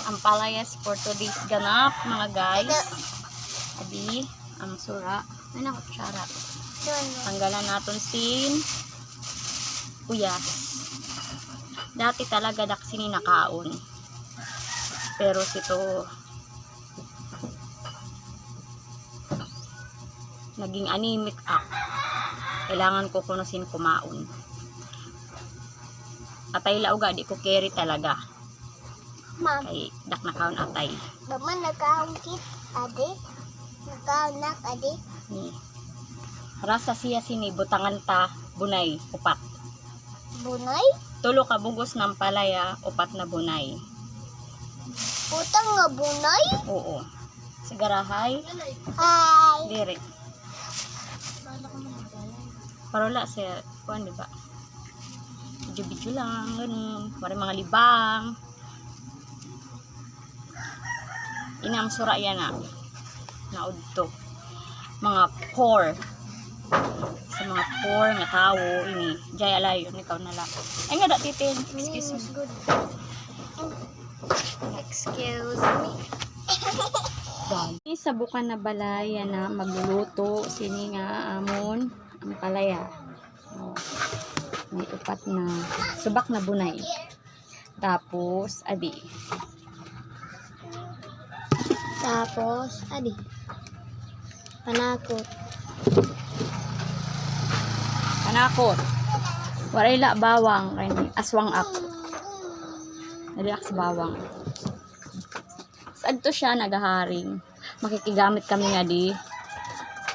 ang palayas for today's ganap, mga guys. Abi, ang sura. Ay, nakutsara. Tanggalan natin sin uyas. Dati talaga daksini nakaon. Pero sito naging anemic ako. Kailangan ko kunusin kumaon. Atay lauga, di ko carry talaga. Ma'am, Kay dak nakaon atay. naman nagkaungkit, ade. Nagkaunak, ade. Ni. Rasa siya sini butangan ta bunay upat. Bunay? Tulo ka bugos ng palaya, upat na bunay. Putang nga bunay? Oo. Sigarahay, Hi. dire. Parola sa kuan di ba? Video lang, ganun. Pare mga libang. Inam sura yan na. Naudto. Mga core. Sa mga core nga tao ini. Jay alayon ikaw na lang. Ay nga da titin. Excuse me. Good. Excuse me. Sa bukan na balay yan na magluluto sini nga amon ang palaya. Oh. May upat na subak na bunay. Tapos adi. Tapos, adi. Panakot. Panakot. Warayla bawang kay aswang ak. Naliak sa bawang. Saan to siya nagaharing? Makikigamit kami nga di.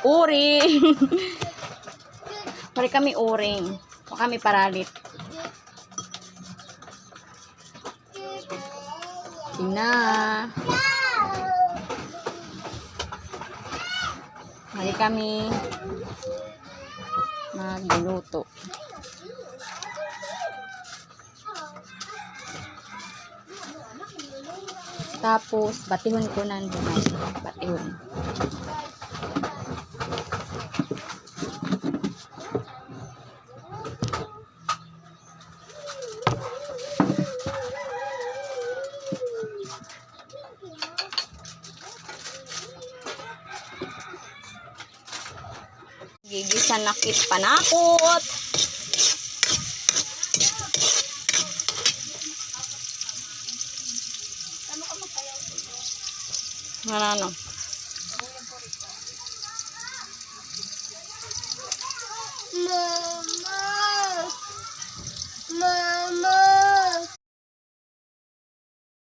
Uring. Pare kami uring. O kami paralit. Tina. Mali kami magluluto. Tapos, batihon ko na bunay. Batihon. Gigisan na kit panakot. Ano? Mama. Mama.